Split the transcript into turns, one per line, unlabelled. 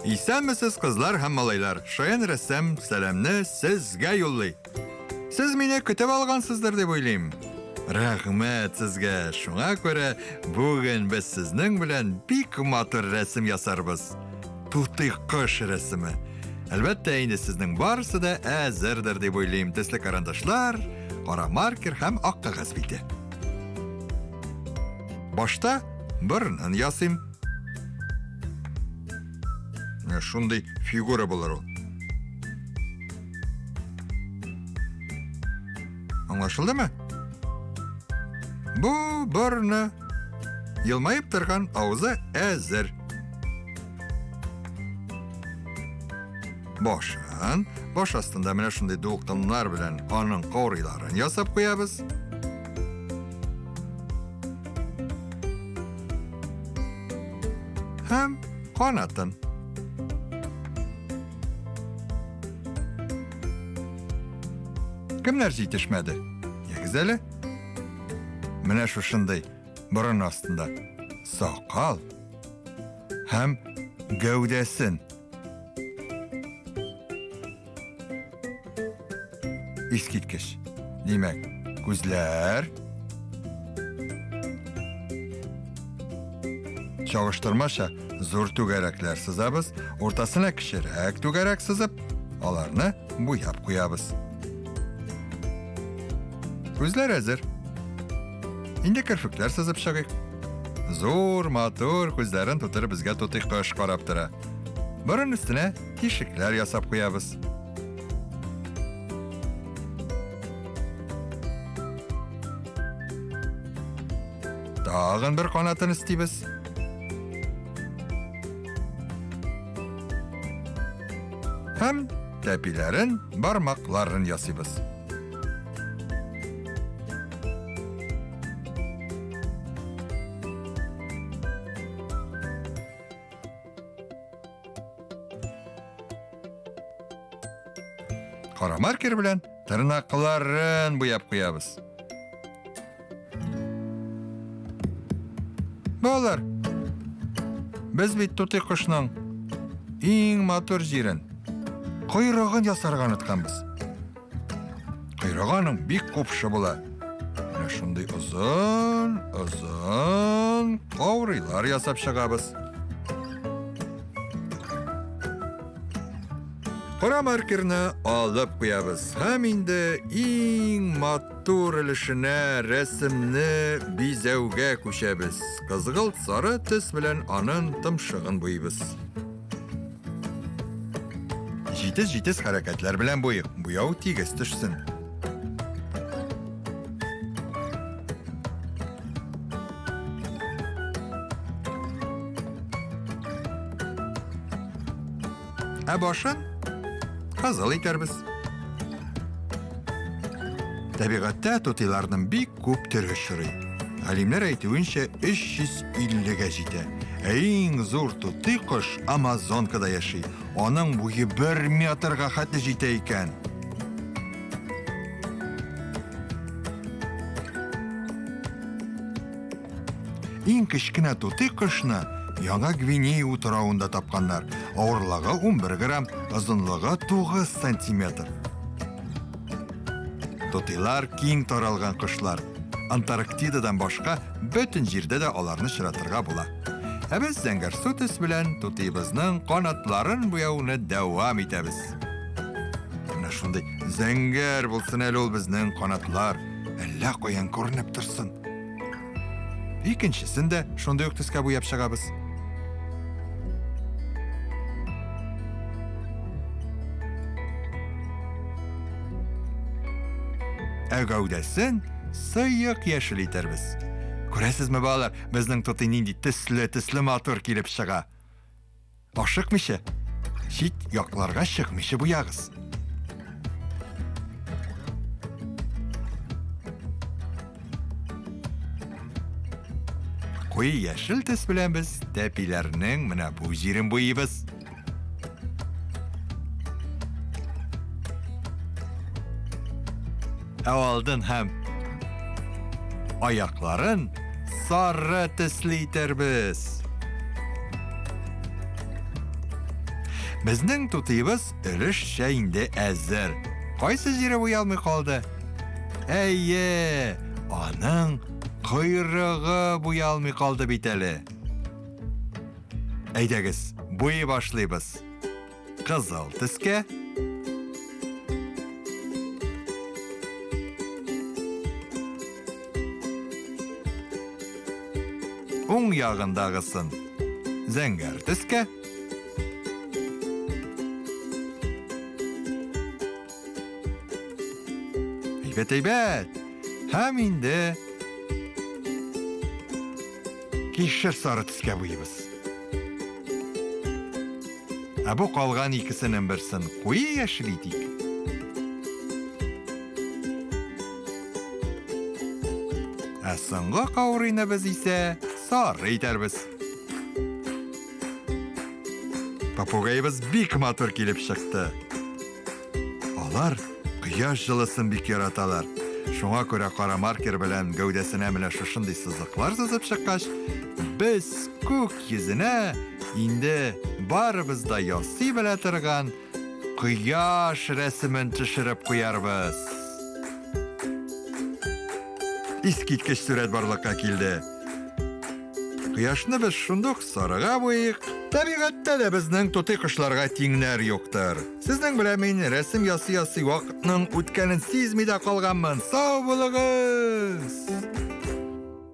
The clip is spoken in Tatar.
Исәнмесез, кызлар һәм малайлар? Шаян рәссам сәламны сезгә юллый. Сез мине көтеп алгансыздыр дип уйлыйм. Рәхмәт сезгә. Шуңа күрә бүген без сезнең белән бик матур рәсем ясарбыз. Туты кош рәсеме. Әлбәттә, инде сезнең барысы да әзердер дип уйлыйм. Төсле карандашлар, кара маркер һәм ак кагаз бите. Башта борынын ясыйм. Шундай фигура булыр ул. Аңлашылдымы? Бу борыны. Елмайып торган авызы әзер. Баш астында менә шундай дулкыннар белән аның каурыйларын ясап куябыз. Һәм канатын. Кемнәр җитешмәде? Ягез әле. Менә шушындай борын астында сакал һәм гәүдәсен. Искиткеч. Димәк, күзләр. Чагыштырмаша зур түгәрәкләр сызабыз, ортасына кечерәк түгәрәк сызып, аларны буяп куябыз. Күзләр әзер. Инде керфекләр сызып чыгыйк. Зур, матур күзләрен тутырып безгә туты кош карап тора. Борын өстенә тишекләр ясап куябыз. Тагын бер канатын истибез. Һәм тәпиләрен, бармакларын ясыйбыз. Кара маркер белән тырнакларын буяп куябыз. Балалар, без бит туты кошның иң матур җирен, койрыгын ясарга онытканбыз. Койрыгының бик купшы була. Менә шундый озын каурыйлар ясап чыгабыз. Кара маркерны алып куябыз. Һәм инде иң матур өлешенә рәсемне бизәүгә күчәбез. Кызгылт сары төс белән аның тымшыгын буйбыз. Җитез хәрәкәтләр белән буйык. Буяу тигез төшсен. Башын кызыл итәрбез. Табигатьтә тутыйларның бик күп төре очрый. Галимнәр әйтүенчә 350-гә җитә. Иң зур туты кош Амазонкада яши. Аның буе 1 метрга хәтле җитә икән. Иң кечкенә туты кошны Яңа Гвинея утравында тапканнар. Авырлыгы 11 грамм, озынлыгы 9 сантиметр. Тутыйлар киң таралган кошлар. Антарктидадан башка бөтен җирдә дә аларны чыратырга була. Без зәңгәр су төс белән тутыйбызның канатларын буяуны дәвам итәбез. Менә шундый зәңгәр булсын әле ул безнең канатлар, әллә каян күренеп торсын. Икенчесен дә шундый ук төскә буяп чыгабыз. Гәүдәсен сыек яшел итәрбез. Күрәсезме, балалар, безнең туты нинди төсле матур килеп чыга. Ашыкмыйча, чит якларга чыкмыйча буягыз. Куй яшел төс белән без тәпиләрнең менә бу җирен буйбыз. Алдын һәм аякларын сары төсле итәрбез. Безнең тутыйбыз өлешчә инде әзер. Кайсы җире буялмый калды? Әйе, аның койрыгы буялмый калды бит әле. Әйдәгез, буй башлыйбыз. Кызыл төскә. Уң ягындагысын зәңгәр төскә. Әйбәт. Һәм инде кишер сары төскә буйбыз. Ә бу калган икесенең берсен куе яшел итик. Ә соңгы каурыйны без исә сары итәрбез. Попугайбыз бик матур килеп чыкты. Алар кояш җылысын бик яраталар. Шуңа күрә кара маркер белән гәүдәсенә менә шушындый сызыклар сызып чыккач, без күк йөзенә инде барыбыз да ясый белә торган кояш рәсемен төшереп куярбыз. Искиткеч сүрәт барлыкка килде. Кояшны без шундук сарыга буйык. Табигатьтә дә безнең тутый кошларга тиңнәр юктыр. Сезнең белән мин рәсем ясый вакытның үткәнен сизми дә калганмын. Сау булыгыз!